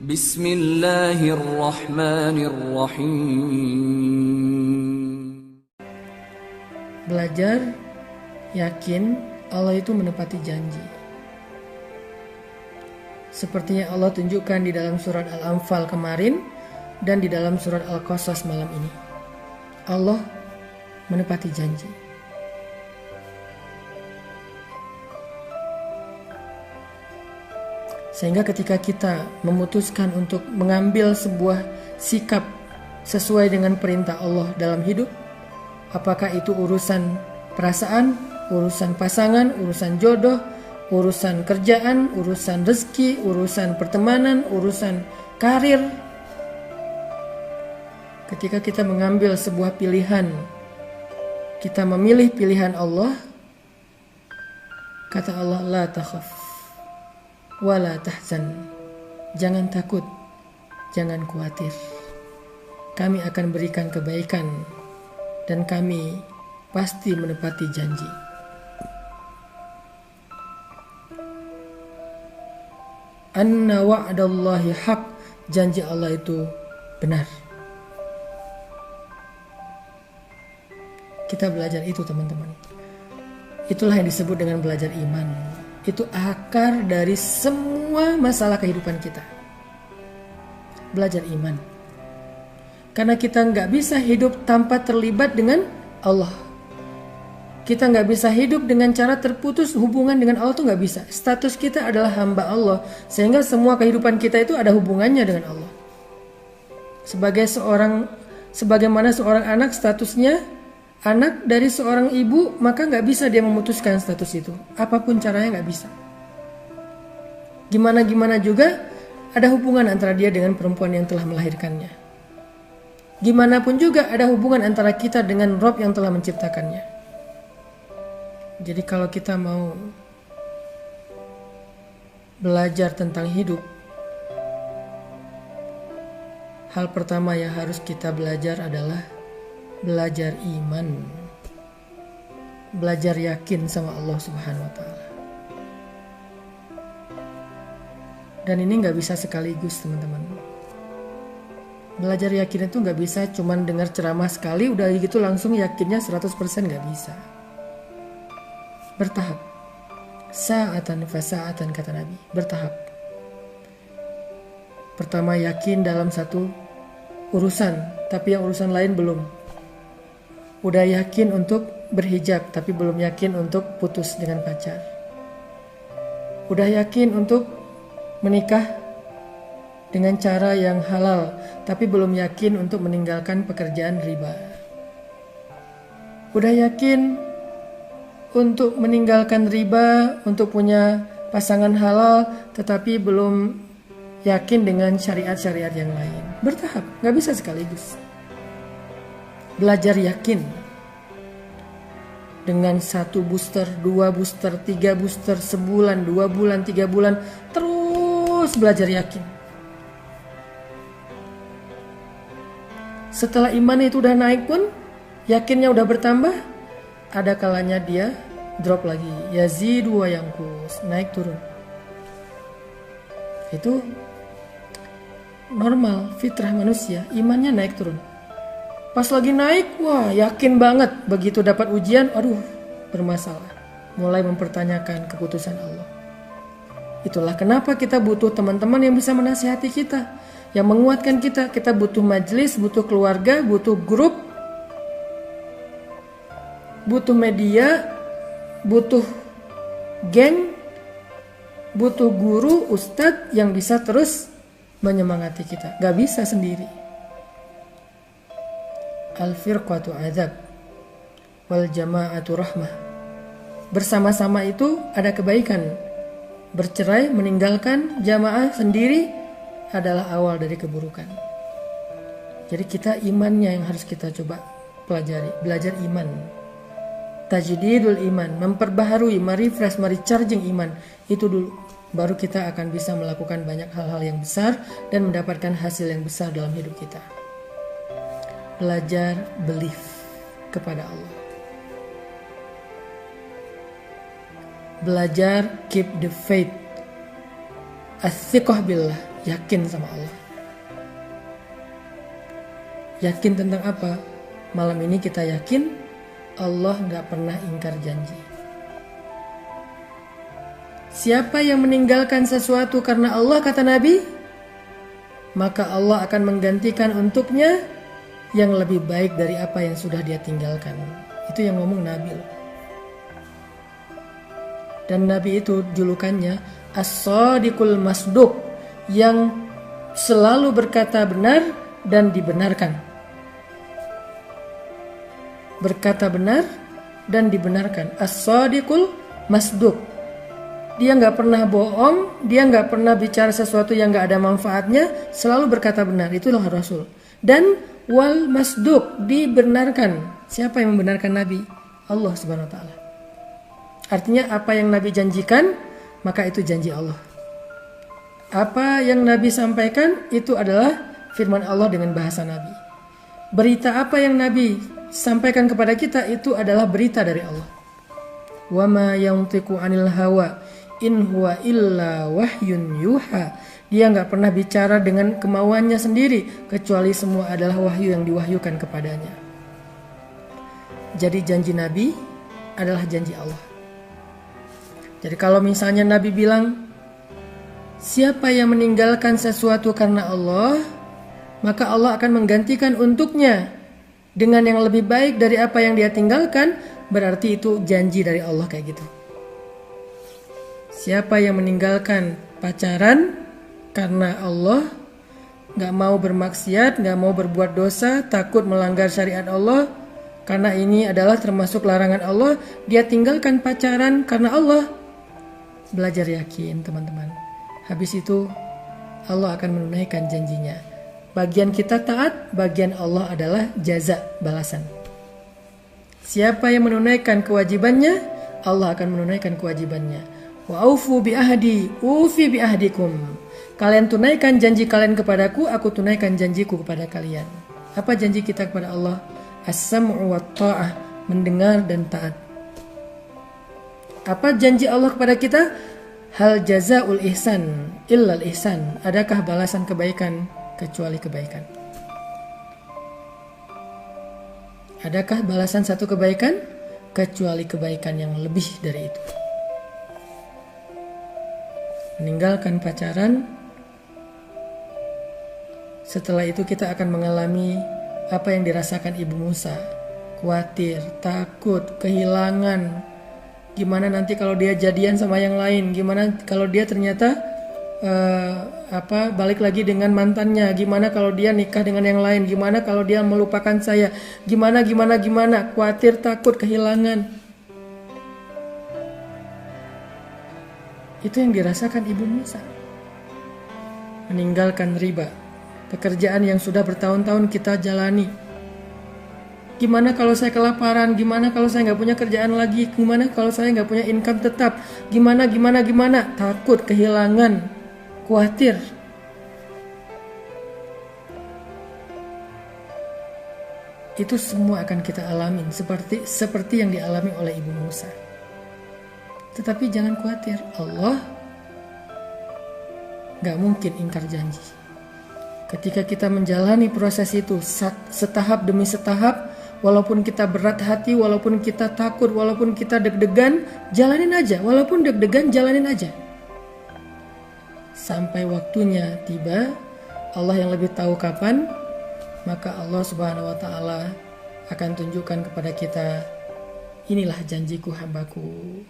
Bismillahirrahmanirrahim. Belajar yakin Allah itu menepati janji. Seperti yang Allah tunjukkan di dalam surat Al-Anfal kemarin dan di dalam surat Al-Qasas malam ini. Allah menepati janji. Sehingga ketika kita memutuskan untuk mengambil sebuah sikap sesuai dengan perintah Allah dalam hidup, apakah itu urusan perasaan, urusan pasangan, urusan jodoh, urusan kerjaan, urusan rezeki, urusan pertemanan, urusan karir. Ketika kita mengambil sebuah pilihan, kita memilih pilihan Allah, kata Allah, la takhaf wa la tahzan. Jangan takut, jangan khawatir. Kami akan berikan kebaikan dan kami pasti menepati janji. Anna wa'dallahi haq, janji Allah itu benar. Kita belajar itu, teman-teman. Itulah yang disebut dengan belajar iman. Itu akar dari semua masalah kehidupan kita. Belajar iman. Karena kita nggak bisa hidup tanpa terlibat dengan Allah. Kita nggak bisa hidup dengan cara terputus hubungan dengan Allah, tuh nggak bisa. Status kita adalah hamba Allah, sehingga semua kehidupan kita itu ada hubungannya dengan Allah. Sebagaimana seorang anak statusnya anak dari seorang ibu, maka nggak bisa dia memutuskan status itu. Apapun caranya nggak bisa. Gimana juga ada hubungan antara dia dengan perempuan yang telah melahirkannya. Gimana pun juga ada hubungan antara kita dengan Rob yang telah menciptakannya. Jadi kalau kita mau belajar tentang hidup, hal pertama yang harus kita belajar adalah belajar iman. Belajar yakin sama Allah Subhanahu wa ta'ala. Dan ini gak bisa sekaligus, teman-teman. Belajar yakin itu gak bisa cuman dengar ceramah sekali udah gitu langsung yakinnya 100%, gak bisa. Bertahap. Sa'atan fasa'atan, kata Nabi. Bertahap. Pertama yakin dalam satu urusan, tapi yang urusan lain belum. Udah yakin untuk berhijab, tapi belum yakin untuk putus dengan pacar. Udah yakin untuk menikah dengan cara yang halal, tapi belum yakin untuk meninggalkan pekerjaan riba. Udah yakin untuk meninggalkan riba, untuk punya pasangan halal, tetapi belum yakin dengan syariat-syariat yang lain. Bertahap, gak bisa sekaligus. Belajar yakin dengan 1 booster, 2 booster, 3 booster, sebulan, 2 bulan, 3 bulan, terus belajar yakin. Setelah iman itu udah naik pun, yakinnya udah bertambah, ada kalanya dia drop lagi. Yazidu wa yanqus, naik turun. Itu normal, fitrah manusia, imannya naik turun. Pas lagi naik, wah yakin banget. Begitu dapat ujian, aduh bermasalah. Mulai mempertanyakan keputusan Allah. Itulah kenapa kita butuh teman-teman yang bisa menasihati kita, yang menguatkan kita. Kita butuh majelis, butuh keluarga, butuh grup, butuh media, butuh geng, butuh guru, ustadz yang bisa terus menyemangati kita. Gak bisa sendiri. Al-firqatu azab wal jama'atu rahmah. Bersama-sama itu ada kebaikan. Bercerai, meninggalkan jamaah sendiri adalah awal dari keburukan. Jadi kita imannya yang harus kita coba pelajari. Belajar iman. Tajdidul iman, memperbaharui, merefresh, merecharging iman. Itu dulu. Baru kita akan bisa melakukan banyak hal-hal yang besar dan mendapatkan hasil yang besar dalam hidup kita. Belajar belief kepada Allah. Belajar keep the faith. As-thiqah billah, yakin sama Allah. Yakin tentang apa? Malam ini kita yakin Allah gak pernah ingkar janji. Siapa yang meninggalkan sesuatu karena Allah, kata Nabi, maka Allah akan menggantikan untuknya yang lebih baik dari apa yang sudah dia tinggalkan. Itu yang ngomong Nabi. Dan Nabi itu julukannya As-Sadiqul Masduq, yang selalu berkata benar dan dibenarkan. Berkata benar dan dibenarkan. As-Sadiqul Masduq. Dia gak pernah bohong, dia gak pernah bicara sesuatu yang gak ada manfaatnya, selalu berkata benar. Itulah Rasul. Dan wal masduq, dibenarkan. Siapa yang membenarkan Nabi? Allah Subhanahu wa taala. Artinya apa yang Nabi janjikan, maka itu janji Allah. Apa yang Nabi sampaikan, itu adalah firman Allah dengan bahasa Nabi. Berita apa yang Nabi sampaikan kepada kita, itu adalah berita dari Allah. Wa ma yantiqu 'anil hawa in huwa illa wahyun yuha. Dia gak pernah bicara dengan kemauannya sendiri, kecuali semua adalah wahyu yang diwahyukan kepadanya. Jadi janji Nabi adalah janji Allah. Jadi kalau misalnya Nabi bilang, siapa yang meninggalkan sesuatu karena Allah, maka Allah akan menggantikan untuknya dengan yang lebih baik dari apa yang dia tinggalkan, berarti itu janji dari Allah kayak gitu. Siapa yang meninggalkan pacaran karena Allah, gak mau bermaksiat, gak mau berbuat dosa, takut melanggar syariat Allah, karena ini adalah termasuk larangan Allah, dia tinggalkan pacaran karena Allah. Belajar yakin teman-teman. Habis itu Allah akan menunaikan janjinya. Bagian kita taat, bagian Allah adalah jaza, balasan. Siapa yang menunaikan kewajibannya, Allah akan menunaikan kewajibannya. Wa aufu bi ahdi, ufi bi ahdikum. Kalian tunaikan janji kalian kepadaku, aku tunaikan janjiku kepada kalian. Apa janji kita kepada Allah? As-sam'u wa ta'ah, mendengar dan taat. Apa janji Allah kepada kita? Hal jazaul ihsan illal ihsan. Adakah balasan kebaikan kecuali kebaikan? Adakah balasan satu kebaikan kecuali kebaikan yang lebih dari itu? Meninggalkan pacaran, setelah itu kita akan mengalami apa yang dirasakan Ibu Musa. Khawatir, takut, kehilangan. Gimana nanti kalau dia jadian sama yang lain? Gimana kalau dia ternyata balik lagi dengan mantannya? Gimana kalau dia nikah dengan yang lain? Gimana kalau dia melupakan saya? Gimana? Khawatir, takut, kehilangan. Itu yang dirasakan Ibu Musa. Meninggalkan riba, pekerjaan yang sudah bertahun-tahun kita jalani. Gimana kalau saya kelaparan? Gimana kalau saya nggak punya kerjaan lagi? Gimana kalau saya nggak punya income tetap? Gimana? Takut, kehilangan, khawatir. Itu semua akan kita alami seperti yang dialami oleh Ibu Musa. Tetapi jangan khawatir, Allah gak mungkin ingkar janji. Ketika kita menjalani proses itu setahap demi setahap, walaupun kita berat hati, walaupun kita takut, walaupun kita deg-degan, jalanin aja. Walaupun deg-degan, jalanin aja. Sampai waktunya tiba, Allah yang lebih tahu kapan, maka Allah Subhanahu wa ta'ala akan tunjukkan kepada kita, inilah janjiku hambaku.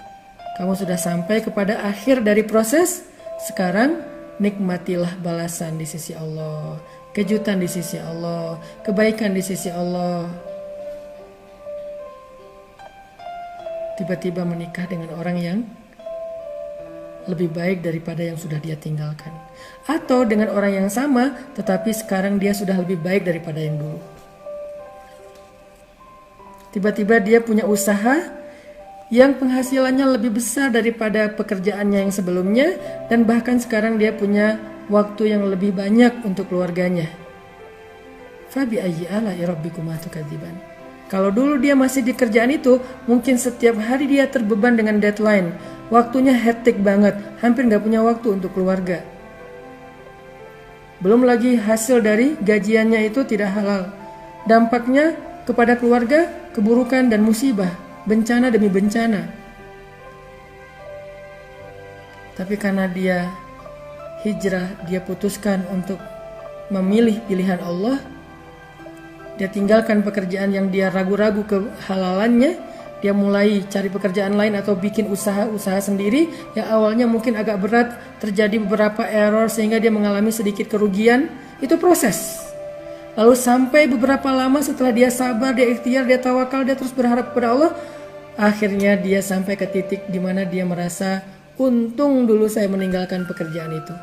Kamu sudah sampai kepada akhir dari proses. Sekarang nikmatilah balasan di sisi Allah, kejutan di sisi Allah, kebaikan di sisi Allah. Tiba-tiba menikah dengan orang yang lebih baik daripada yang sudah dia tinggalkan. Atau dengan orang yang sama, tetapi sekarang dia sudah lebih baik daripada yang dulu. Tiba-tiba dia punya usaha yang penghasilannya lebih besar daripada pekerjaannya yang sebelumnya, dan bahkan sekarang dia punya waktu yang lebih banyak untuk keluarganya. Fabi ayyi ala'i rabbikuma tukadziban. Kalau dulu dia masih di kerjaan itu, mungkin setiap hari dia terbeban dengan deadline, waktunya hektik banget, hampir gak punya waktu untuk keluarga. Belum lagi hasil dari gajiannya itu tidak halal. Dampaknya kepada keluarga, keburukan dan musibah, bencana demi bencana. Tapi karena dia hijrah, dia putuskan untuk memilih pilihan Allah. Dia tinggalkan pekerjaan yang dia ragu-ragu kehalalannya. Dia mulai cari pekerjaan lain atau bikin usaha sendiri yang awalnya mungkin agak berat, terjadi beberapa error sehingga dia mengalami sedikit kerugian. Itu proses. Lalu sampai beberapa lama setelah dia sabar, dia ikhtiar, dia tawakal, dia terus berharap kepada Allah, akhirnya dia sampai ke titik di mana dia merasa, untung dulu saya meninggalkan pekerjaan itu.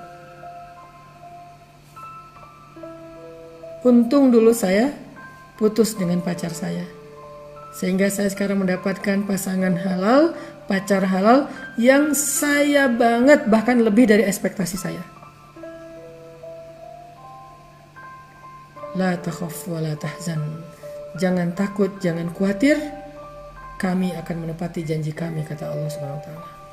Untung dulu saya putus dengan pacar saya, sehingga saya sekarang mendapatkan pasangan halal, pacar halal yang saya banget, bahkan lebih dari ekspektasi saya. La takhaf wa la tahzan. Jangan takut, jangan khawatir. Kami akan menepati janji kami, kata Allah Subhanahu wa taala.